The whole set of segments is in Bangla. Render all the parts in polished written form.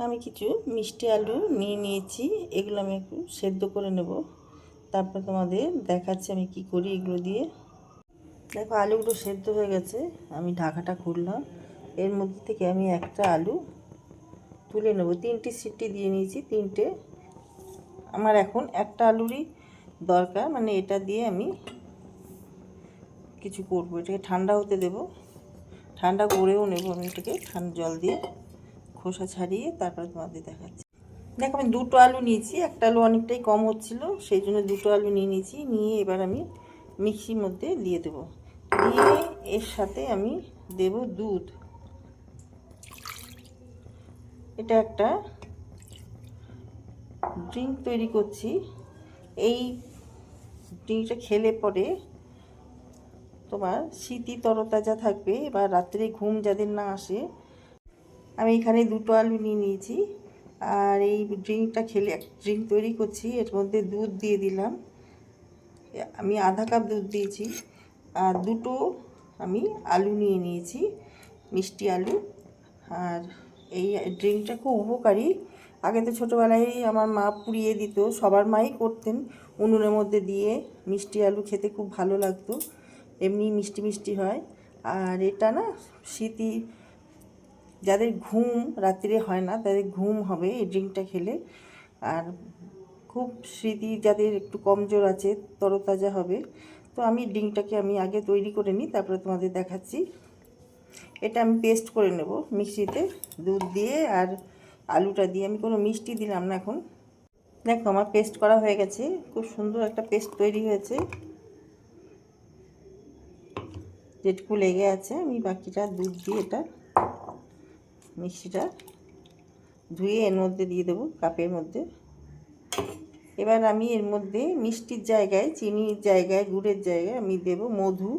আমি কিছু মিষ্টি আলু নিয়ে নিয়েছি, এগুলো আমি একটু সেদ্ধ করে নেব। তারপর তোমাদের দেখাচ্ছি আমি কি করি এগুলো দিয়ে। দেখো আলুগুলো সেদ্ধ হয়ে গেছে, আমি ঢাকাটা খুললাম। এর মধ্যে থেকে আমি একটা আলু তুলে নেব। 3টে সিটি দিয়ে নিয়েছি, 3টে। আমার এখন একটা আলুরই দরকার, মানে এটা দিয়ে আমি কিছু করবো। এটাকে ঠান্ডা হতে দেব, ঠান্ডা করেও নেব আমি এটাকে ঠান্ডা জল দিয়ে খোসা ছাড়িয়ে। তারপরে তোমাদের দেখাচ্ছি। দেখো আমি 2টো আলু নিয়েছি, একটা আলু অনেকটাই কম হচ্ছিল, সেই জন্য 2টো আলু নিয়ে নিয়েছি। নিয়ে এবার আমি মিক্সির মধ্যে দিয়ে দেবো। দিয়ে এর সাথে আমি দেব দুধ। এটা একটা ড্রিঙ্ক তৈরি করছি। এই ড্রিঙ্কটা খেলে পরে তোমার স্মৃতি তরতাজা থাকবে, বা রাত্রে ঘুম যাদের না আসে। আমি এখানে 2টো আলু নিয়ে নিয়েছি, আর এই ড্রিঙ্কটা খেলে ড্রিঙ্ক তৈরি করছি। এর মধ্যে দুধ দিয়ে দিলাম, আমি আধা কাপ দুধ দিয়েছি। আর 2টো আমি আলু নিয়ে নিয়েছি, মিষ্টি আলু। আর এই ড্রিঙ্কটা খুব উপকারী। আগে তো ছোটোবেলায় আমার মা পুড়িয়ে দিত, সবার মাই করতেন উনুনের মধ্যে দিয়ে। মিষ্টি আলু খেতে খুব ভালো লাগতো, এমনি মিষ্টি মিষ্টি হয়। আর এটা না স্মৃতি, যাদের ঘুম রাত্রে হয় না তাদের ঘুম হবে এই ড্রিঙ্কটা খেলে। আর খুব স্মৃতি যাদের একটু কমজোর আছে, তরতাজা হবে। তো আমি ড্রিঙ্কটাকে আমি আগে তৈরি করে নিই, তারপরে তোমাদের দেখাচ্ছি। এটা আমি পেস্ট করে নেব মিক্সিতে, দুধ দিয়ে আর আলুটা দিয়ে। আমি কোনো মিষ্টি দিলাম না এখন। দেখো আমার পেস্ট করা হয়ে গেছে, খুব সুন্দর একটা পেস্ট তৈরি হয়েছে। যেটুকু লেগে আছে আমি বাকিটা দুধ দিয়ে এটা মিক্সিটা ধুয়ে এর মধ্যে দিয়ে দেবো কাপের মধ্যে। এবার আমি এর মধ্যে মিষ্টির জায়গায়, চিনির জায়গায়, গুড়ের জায়গায় আমি দেব মধু।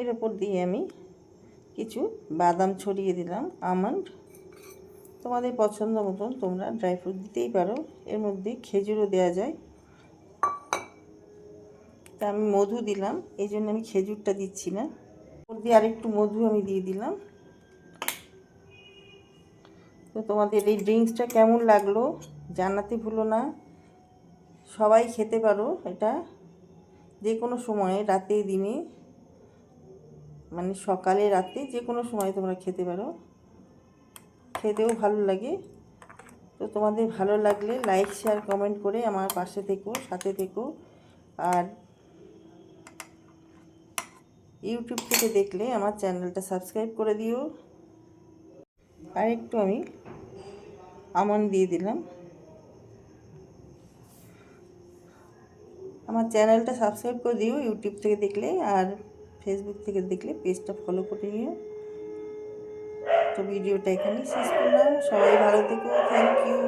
এর ওপর দিয়ে আমি কিছু বাদাম ছড়িয়ে দিলাম, আমন্ড। তোমাদের পছন্দ মতন তোমরা ড্রাই ফ্রুট দিতেই পারো, এর মধ্যে খেজুরও দেওয়া যায়। তা আমি মধু দিলাম, এই জন্য আমি খেজুরটা দিচ্ছি না। ওর দিয়ে আরেকটু মধু আমি দিয়ে দিলাম। তো তোমাদের এই ড্রিঙ্কসটা কেমন লাগলো জানাতে ভুলো না। সবাই খেতে পারো এটা, যে কোনো সময়ে, রাতে দিনে, মানে সকালে রাতে যে কোনো সময় তোমরা খেতে পারো, খেতেও ভালো লাগে। তো তোমাদের ভালো লাগলে লাইক শেয়ার কমেন্ট করে আমার পাশে থেকো, সাথে থেকো। আর ইউটিউব থেকে দেখলে আমার চ্যানেলটা সাবস্ক্রাইব করে দিও। আর একটু আমি আমন্ড দিয়ে দিলাম। আমার চ্যানেলটা সাবস্ক্রাইব করে দিও ইউটিউব থেকে দেখলে, আর ফেসবুক থেকে দেখলে পেজটা ফলো করে নিও। তো ভিডিওটা এখানেই শেষ করলাম। সবাই ভালো থেকো, থ্যাংক ইউ।